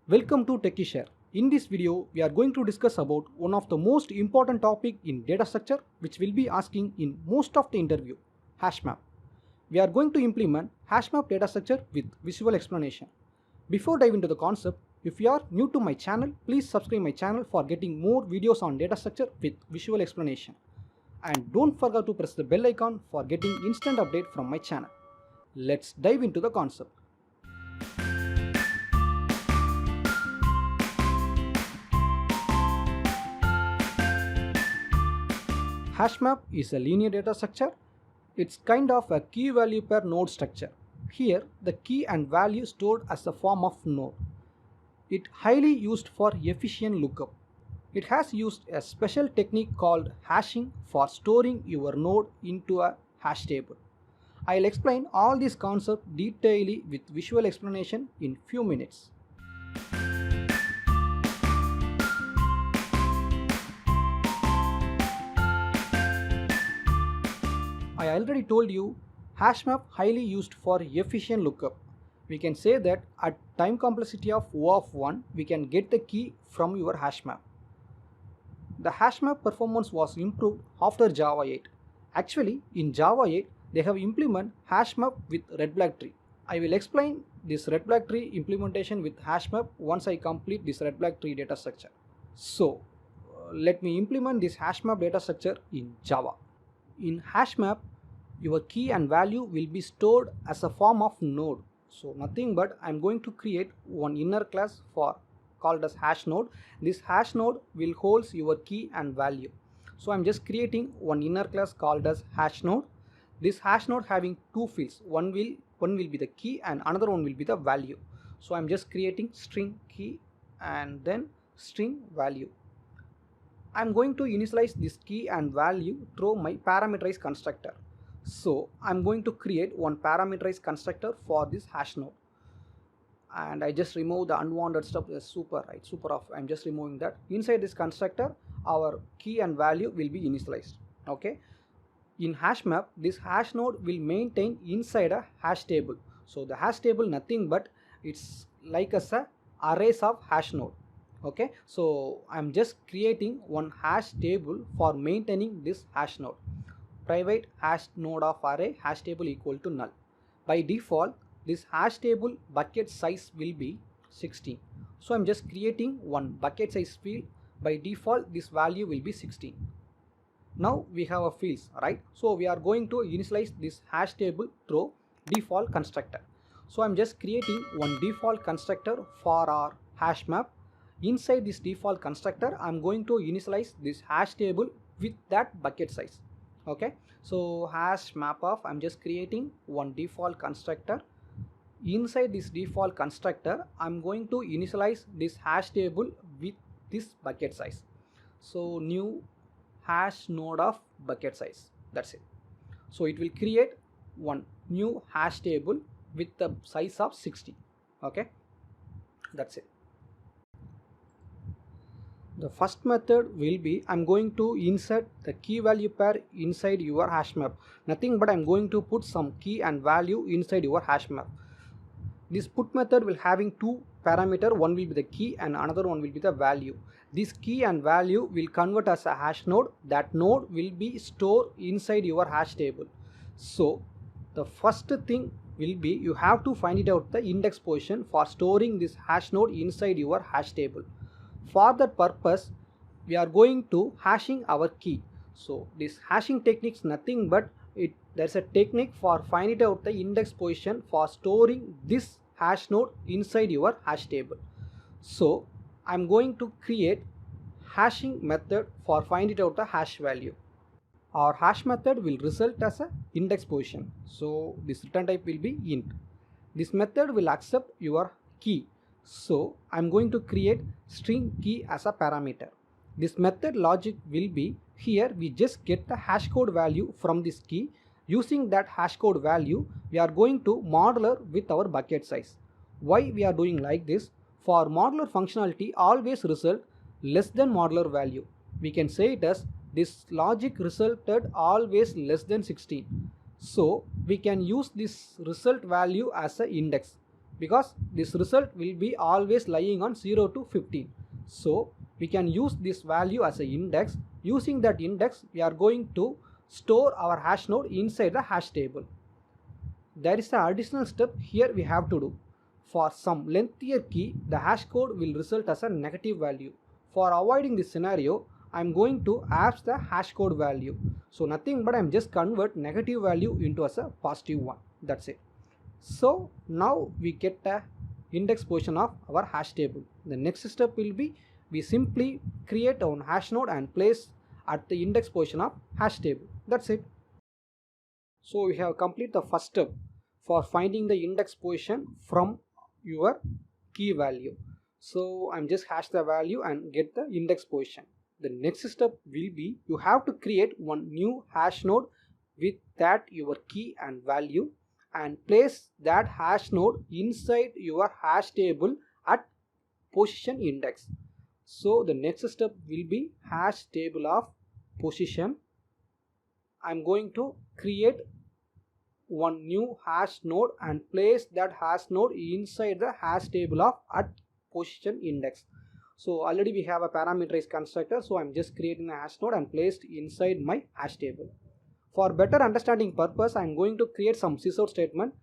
Welcome to TechieShare. In this video, we are going to discuss about one of the most important topic in data structure which will be asking in most of the interview, hash map. We are going to implement hash map data structure with visual explanation. Before diving into the concept, if you are new to my channel, please subscribe my channel for getting more videos on data structure with visual explanation. And don't forget to press the bell icon for getting instant update from my channel. Let's dive into the concept. Hash map is a linear data structure. It's kind of a key value per node structure. Here, the key and value stored as the form of node. It highly used for efficient lookup. It has used a special technique called hashing for storing your node into a hash table. I'll explain all these concepts detailedly with visual explanation in few minutes. I already told you, hash map highly used for efficient lookup. We can say that at time complexity of O of 1, we can get the key from your hash map. The hash map performance was improved after Java 8. Actually, in Java 8, they have implemented hash map with red black tree. I will explain this red black tree implementation with hash map once I complete this red black tree data structure. So, let me implement this hash map data structure in Java. In hash map, your key and value will be stored as a form of node. So nothing but I'm going to create one inner class for called as hash node. This hash node will hold your key and value. So I'm just creating one inner class called as hash node. This hash node having two fields. One will be the key and another one will be the value. So I'm just creating string key and then string value. I'm going to initialize this key and value through my parameterized constructor. So I'm going to create one parameterized constructor for this hash node. And I just remove the unwanted stuff, super off. I'm just removing that. Inside this constructor, our key and value will be initialized. Okay. In hash map, this hash node will maintain inside a hash table. So the hash table nothing but it's like as a arrays of hash node. Okay, so I'm just creating one hash table for maintaining this hash node. Private hash node of array hash table equal to null. By default, this hash table bucket size will be 16. So I'm just creating one bucket size field. By default, this value will be 16. Now we have a fields, right? So we are going to initialize this hash table through default constructor. So I'm just creating one default constructor for our hash map. Inside this default constructor, I'm going to initialize this hash table with that bucket size. Okay, so hash map of I'm just creating one default constructor. Inside this default constructor, I'm going to initialize this hash table with this bucket size. So new hash node of bucket size. That's it. So it will create one new hash table with the size of 60. Okay, that's it. The first method will be I'm going to insert the key value pair inside your hash map. Nothing but I'm going to put some key and value inside your hash map. This put method will having two parameter. One will be the key and another one will be the value. This key and value will convert as a hash node. That node will be stored inside your hash table. So the first thing will be you have to find it out the index position for storing this hash node inside your hash table. For that purpose, we are going to hashing our key. So this hashing technique is nothing but there's a technique for finding out the index position for storing this hash node inside your hash table. So I'm going to create hashing method for finding out the hash value. Our hash method will result as a index position. So this return type will be int. This method will accept your key. So I'm going to create string key as a parameter. This method logic will be here we just get the hash code value from this key. Using that hash code value, we are going to modular with our bucket size. Why we are doing like this? For modular functionality, always result less than modular value. We can say it as this logic resulted always less than 16. So we can use this result value as an index. because this result will be always lying on 0 to 15. So we can use this value as an index. Using that index, we are going to store our hash node inside the hash table. There is an additional step here we have to do. For some lengthier key, the hash code will result as a negative value. For avoiding this scenario, I am going to abs the hash code value. So nothing but I am just convert negative value into as a positive one. That's it. So now we get the index position of our hash table. The next step will be we simply create our hash node and place at the index position of hash table. That's it. So we have completed the first step for finding the index position from your key value. So I'm just hash the value and get the index position. The next step will be you have to create one new hash node with that your key and value and place that hash node inside your hash table at position index. So the next step will be hash table of position. I'm going to create one new hash node and place that hash node inside the hash table of at position index. So already we have a parameterized constructor, so I'm just creating a hash node and placed inside my hash table. For better understanding purpose, I'm going to create some sysout statement.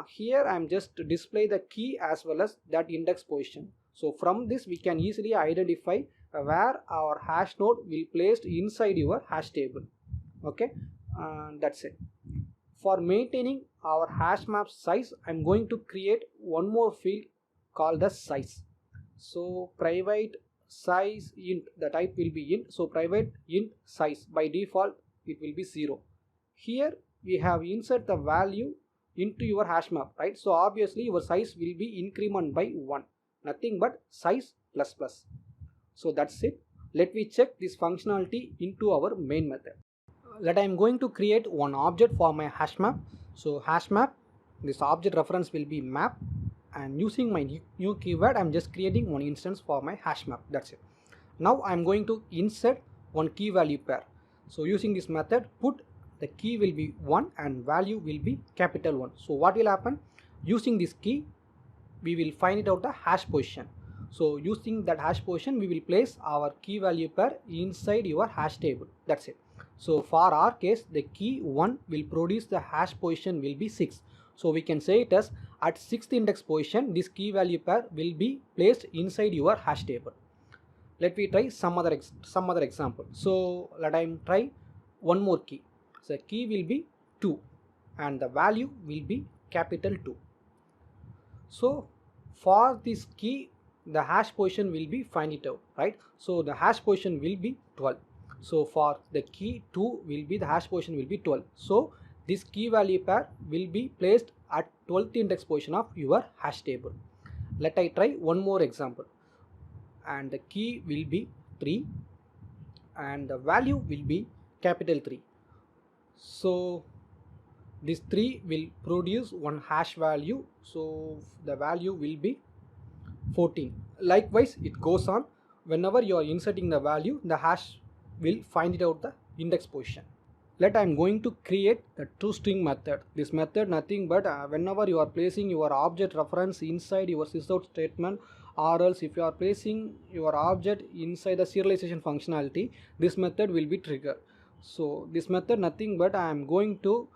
Here I'm just display the key as well as that index position. So from this we can easily identify where our hash node will placed inside your hash table. Okay, that's it. For maintaining our hash map size, I'm going to create one more field called the size. So private size int, the type will be int. So private int size, by default it will be 0. Here we have insert the value into your hash map, right? So obviously your size will be increment by 1, nothing but size plus plus. So that's it. Let me check this functionality into our main method. That I am going to create one object for my hash map. So hash map, this object reference will be map, and using my new keyword I'm just creating one instance for my hash map. That's it. Now I'm going to insert one key value pair. So using this method, put the key will be 1 and value will be capital 1. So what will happen? Using this key we will find it out the hash position. So using that hash position we will place our key value pair inside your hash table. That's it. So for our case, the key 1 will produce the hash position will be 6. So we can say it as at 6th index position, this key value pair will be placed inside your hash table. Let me try some other example. So let I try one more key. So key will be 2 and the value will be capital 2. So for this key, the hash position will be find it out, right? So the hash position will be 12. So for the key 2 will be the hash position will be 12. So this key value pair will be placed at 12th index position of your hash table. Let I try one more example. And the key will be 3 and the value will be capital 3. So this 3 will produce one hash value. So the value will be 14. Likewise it goes on. Whenever you are inserting the value, the hash will find it out the index position. Let I am going to create the toString method. This method nothing but whenever you are placing your object reference inside your sysout statement, or else if you are placing your object inside the serialization functionality, this method will be triggered. So this method nothing but I am going to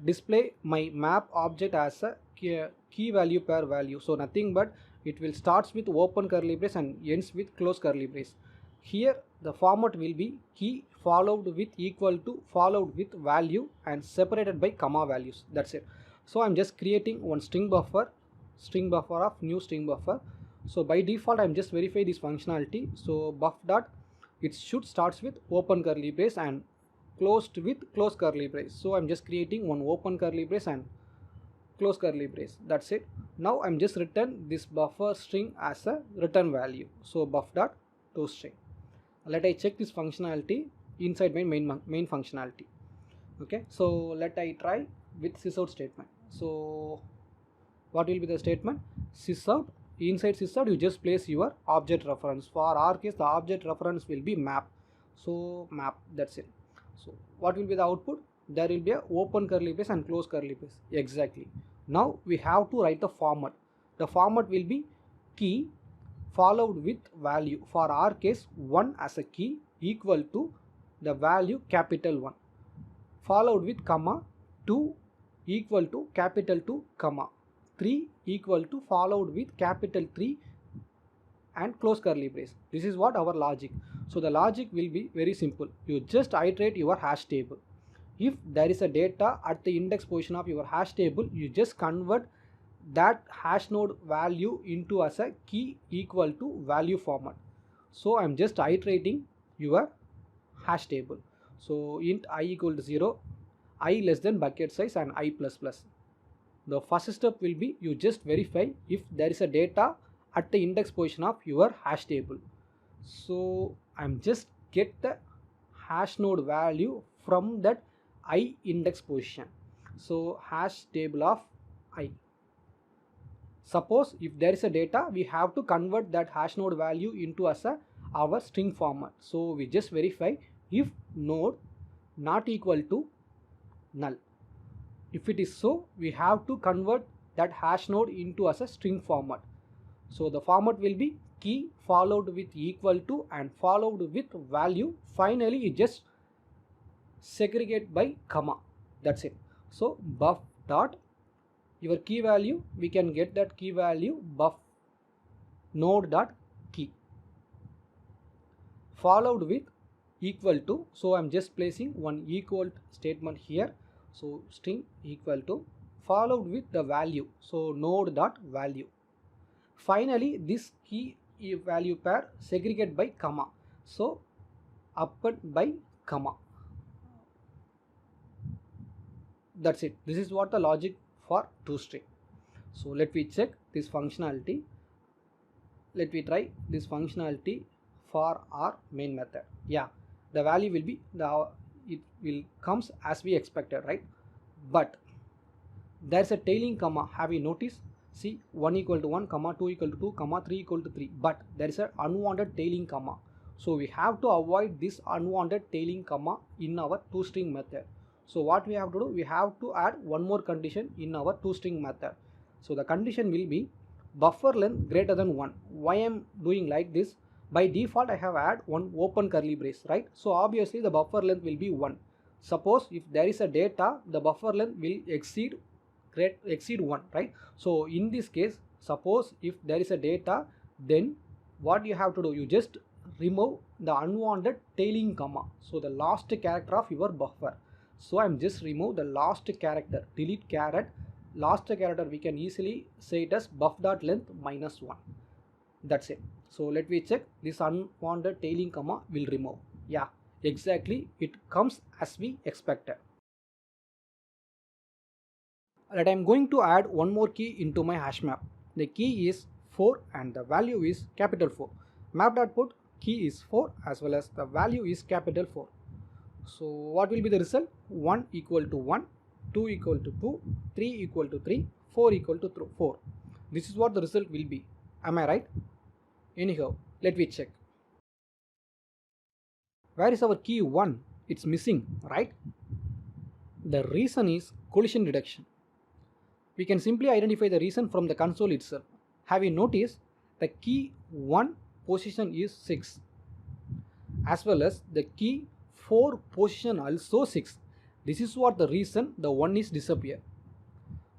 display my map object as a key value pair value. So nothing but it will starts with open curly brace and ends with close curly brace. Here the format will be key followed with equal to followed with value and separated by comma values. That's it. So I'm just creating one string buffer of new string buffer. So by default I'm just verify this functionality. So buff dot it should starts with open curly brace and closed with close curly brace. So I'm just creating one open curly brace and close curly brace. That's it. Now I'm just return this buffer string as a return value. So buff dot toString. Let I check this functionality inside my main functionality. Okay, so let I try with sysout statement. So what will be the statement? Sysout, inside sysout you just place your object reference. For our case the object reference will be map. So map, that's it. So what will be the output? There will be a open curly brace and close curly brace. Exactly. Now we have to write the format. The format will be key followed with value. For our case, 1 as a key equal to the value capital 1, followed with comma, 2 equal to capital 2 comma, 3 equal to followed with capital 3 and close curly brace. This is what our logic. So the logic will be very simple. You just iterate your hash table. If there is a data at the index position of your hash table, you just convert that hash node value into as a key equal to value format. So I'm just iterating your hash table. So int I equal to 0, I less than bucket size and I plus plus. The first step will be you just verify if there is a data at the index position of your hash table. So I'm just get the hash node value from that I index position. So hash table of I. Suppose if there is a data, we have to convert that hash node value into as a our string format. So we just verify if node not equal to null. If it is so, we have to convert that hash node into as a string format. So the format will be key followed with equal to and followed with value. Finally, you just segregate by comma. That's it. So buff dot your key value, we can get that key value buff node dot key followed with equal to. So I'm just placing one equal statement here. So string equal to followed with the value. So node dot value. Finally, this key value pair segregate by comma. So append by comma. That's it. This is what the logic for toString. So let me check this functionality. Let me try this functionality for our main method. Yeah, the value will be it will comes as we expected, right? But there's a tailing comma. Have you noticed? See, 1 equal to 1 comma, 2 equal to 2 comma, 3 equal to 3, but there is an unwanted tailing comma. So we have to avoid this unwanted tailing comma in our toString method. So what we have to do, we have to add one more condition in our toString method. So the condition will be buffer length greater than 1. Why I am doing like this? By default I have add one open curly brace, right? So obviously the buffer length will be 1. Suppose if there is a data, the buffer length will exceed 1, right? So in this case, suppose if there is a data, then what you have to do, you just remove the unwanted tailing comma. So the last character of your buffer. So I'm just remove the last character, delete caret, last character we can easily say it as buff.length -1. That's it. So let me check, this unwanted tailing comma will remove. Yeah, exactly, it comes as we expected. That I'm going to add one more key into my hash map. The key is 4 and the value is capital 4. Map.put key is 4 as well as the value is capital 4. So what will be the result? 1 equal to 1, 2 equal to 2, 3 equal to 3, 4 equal to 4. This is what the result will be. Am I right? Anyhow, let me check. Where is our key 1? It's missing, right? The reason is collision detection. We can simply identify the reason from the console itself. Have you noticed the key 1 position is 6 as well as the key 4 position also 6. This is what the reason the 1 is disappear.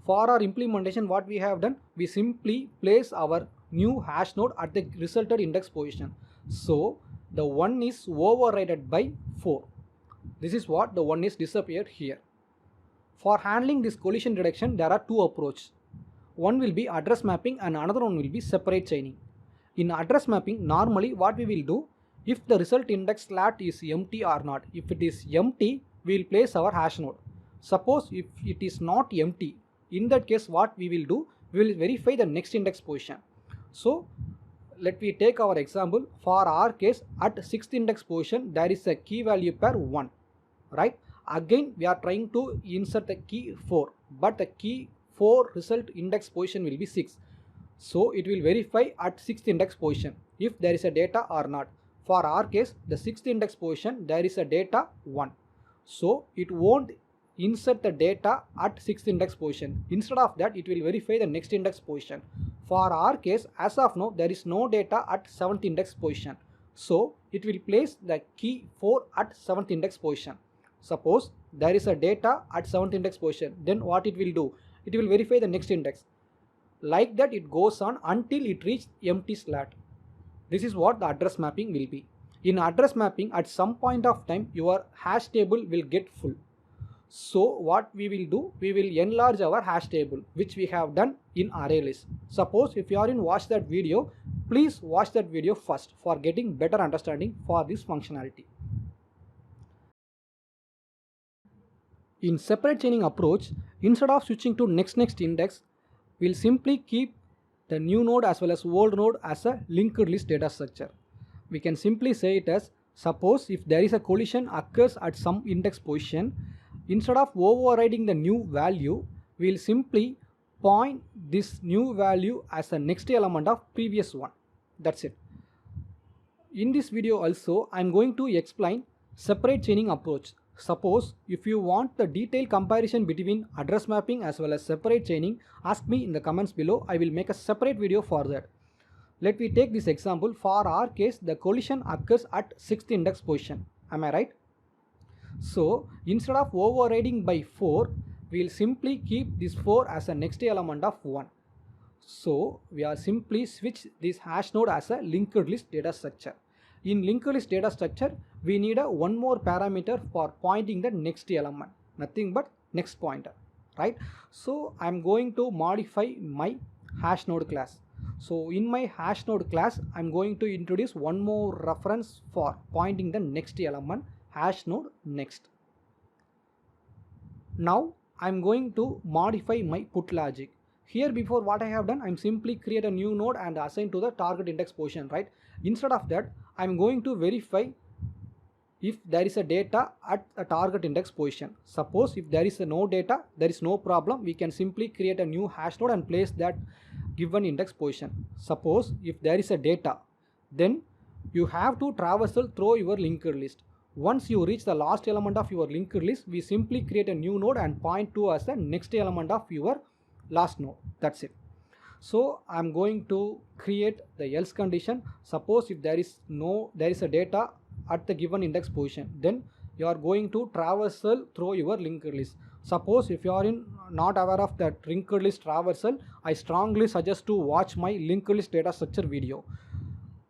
For our implementation, what we have done, we simply place our new hash node at the resulted index position. So the 1 is overridden by 4. This is what the 1 is disappeared here. For handling this collision detection, there are two approaches. One will be address mapping and another one will be separate chaining. In address mapping, normally what we will do, if the result index slot is empty or not. If it is empty, we will place our hash node. Suppose if it is not empty, in that case what we will do, we will verify the next index position. So let me take our example. For our case, at 6th index position, there is a key value pair 1, right? Again we are trying to insert the key 4, but the key 4 result index position will be 6. So it will verify at 6th index position if there is a data or not. For our case, the 6th index position there is a data 1. So it won't insert the data at 6th index position. Instead of that, it will verify the next index position. For our case, as of now, there is no data at 7th index position. So it will place the key 4 at 7th index position. Suppose there is a data at 7th index position, then what it will do? It will verify the next index. Like that it goes on until it reaches empty slot. This is what the address mapping will be. In address mapping, at some point of time, your hash table will get full. So what we will do, we will enlarge our hash table, which we have done in ArrayList. Suppose if you are in watch that video, please watch that video first for getting better understanding for this functionality. In separate chaining approach, instead of switching to next index, we'll simply keep the new node as well as old node as a linked list data structure. We can simply say it as, suppose if there is a collision occurs at some index position, instead of overriding the new value, we'll simply point this new value as the next element of previous one. That's it. In this video also, I'm going to explain separate chaining approach. Suppose if you want the detailed comparison between address mapping as well as separate chaining, ask me in the comments below. I will make a separate video for that. Let me take this example. For our case, the collision occurs at 6th index position. Am I right? So instead of overriding by 4, we will simply keep this 4 as a next element of 1. So we are simply switch this hash node as a linked list data structure. In linked list data structure, we need a one more parameter for pointing the next element, nothing but next pointer, right? So I'm going to modify my hash node class. So in my hash node class, I'm going to introduce one more reference for pointing the next element, hash node next. Now I'm going to modify my put logic. Here before what I have done, I'm simply create a new node and assign to the target index position, right? Instead of that, I'm going to verify if there is a data at a target index position. Suppose if there is no data, there is no problem. We can simply create a new hash node and place that given index position. Suppose if there is a data, then you have to traversal through your linked list. Once you reach the last element of your linked list, we simply create a new node and point to as the next element of your last node. That's it. So I'm going to create the else condition. Suppose if there is a data at the given index position, then you are going to traversal through your linked list. Suppose if you are not aware of that linked list traversal, I strongly suggest to watch my linked list data structure video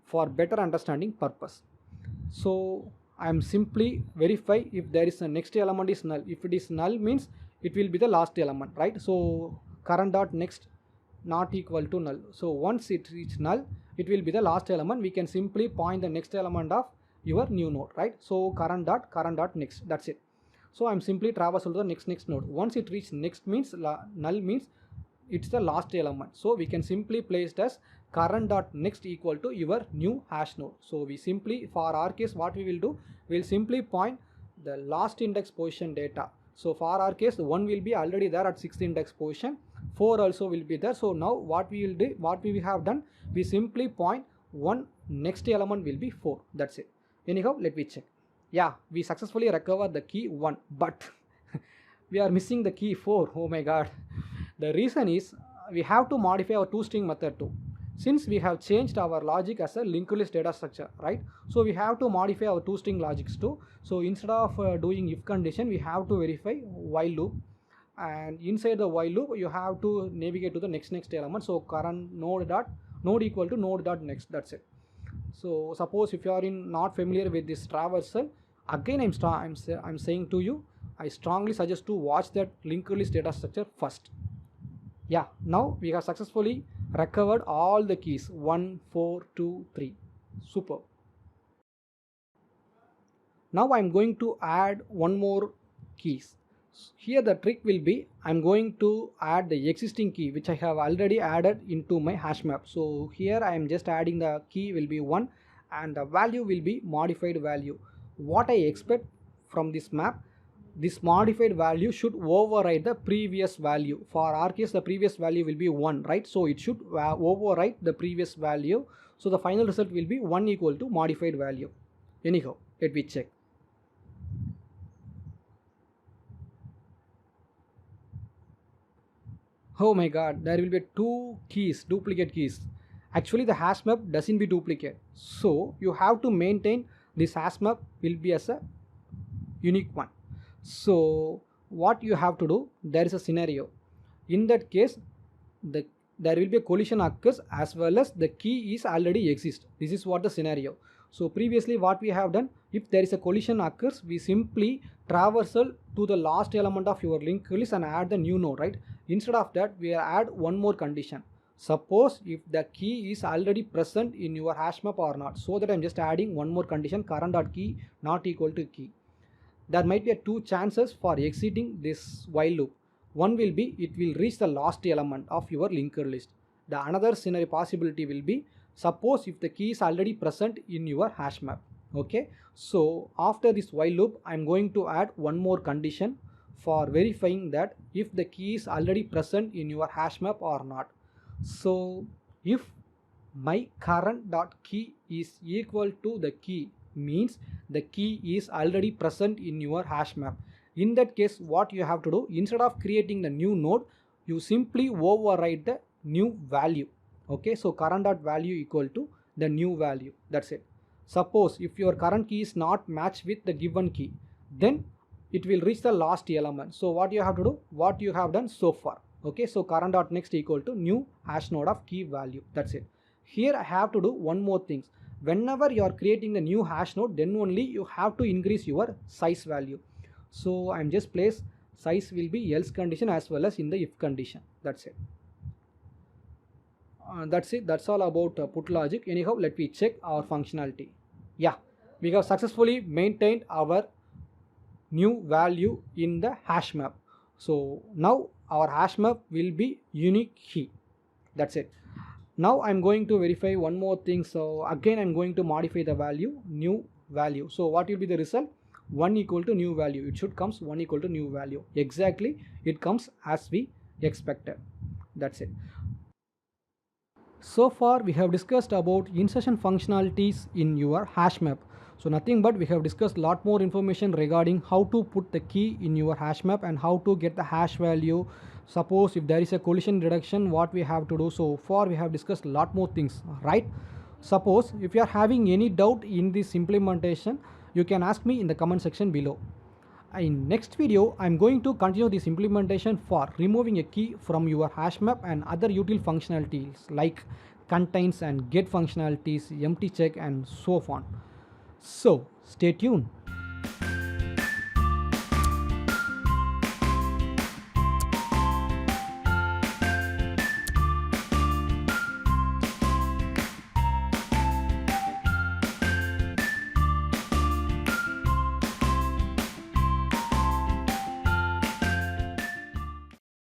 for better understanding purpose. So I am simply verify if there is a next element is null. If it is null, means it will be the last element, right? So current dot next not equal to null. So once it reaches null, it will be the last element. We can simply point the next element of your new node, right? So current dot next. That's it. So I'm simply traversal to the next node. Once it reaches next means null means it's the last element. So we can simply place it as current dot next equal to your new hash node. So we simply, for our case, what we will do, we'll simply point the last index position data. So for our case, 1 will be already there at 6th index position, 4 also will be there. So now what we will do, what we have done, we simply point one next element will be 4. That's it. Anyhow, let me check. Yeah, we successfully recovered the key 1, but we are missing the key 4. Oh my god. The reason is we have to modify our toString method too. Since we have changed our logic as a linked list data structure, right? So we have to modify our toString logics too. So instead of doing if condition, we have to verify while loop, and inside the while loop you have to navigate to the next element. So current node equal to node dot next. That's it. So suppose if you are not familiar with this traversal, again I'm saying to you, I strongly suggest to watch that linked list data structure first. Yeah, now we have successfully recovered all the keys 1, 4, 2, 3. Super. Now I'm going to add one more keys. Here the trick will be, I'm going to add the existing key which I have already added into my hash map. So here I am just adding the key will be 1 and the value will be modified value. What I expect from this map, this modified value should override the previous value. For our case, the previous value will be 1, right? So it should override the previous value. So the final result will be 1 equal to modified value. Anyhow, let me check. Oh my god, there will be two keys, duplicate keys. Actually, the hash map doesn't be duplicate. So you have to maintain this hash map will be as a unique one. So what you have to do, there is a scenario. In that case, the there will be a collision occurs as well as the key is already exist. This is what the scenario. So previously what we have done, if there is a collision occurs, we simply traversal to the last element of your linked list and add the new node, right? Instead of that, we add one more condition. Suppose if the key is already present in your hash map or not. So that I'm just adding one more condition, current.key not equal to key. There might be two chances for exiting this while loop. One will be it will reach the last element of your linked list. The another scenario possibility will be suppose if the key is already present in your hash map. Okay, so after this while loop, I'm going to add one more condition for verifying that if the key is already present in your hash map or not. So if my current dot key is equal to the key means the key is already present in your hash map. In that case, what you have to do, instead of creating the new node, you simply override the new value. Okay, so current dot value equal to the new value. That's it. Suppose if your current key is not matched with the given key, then it will reach the last element. So what you have to do, what you have done so far. Okay, so current dot next equal to new hash node of key value. That's it. Here I have to do one more thing. Whenever you are creating the new hash node, then only you have to increase your size value. So I'm just place size will be else condition as well as in the if condition. That's it. That's it. That's all about put logic. Anyhow, let me check our functionality. Yeah, we have successfully maintained our new value in the hash map. So now our hash map will be unique key. That's it. Now I'm going to verify one more thing. So again I'm going to modify the value, new value. So what will be the result? 1 equal to new value. It should comes 1 equal to new value. Exactly, it comes as we expected. That's it. So far we have discussed about insertion functionalities in your hash map. So nothing but we have discussed a lot more information regarding how to put the key in your hash map and how to get the hash value. Suppose if there is a collision detection, what we have to do. So far we have discussed a lot more things, right? Suppose if you are having any doubt in this implementation, you can ask me in the comment section below. In next video, I'm going to continue this implementation for removing a key from your hash map and other util functionalities like contains and get functionalities, empty check and so on. So stay tuned.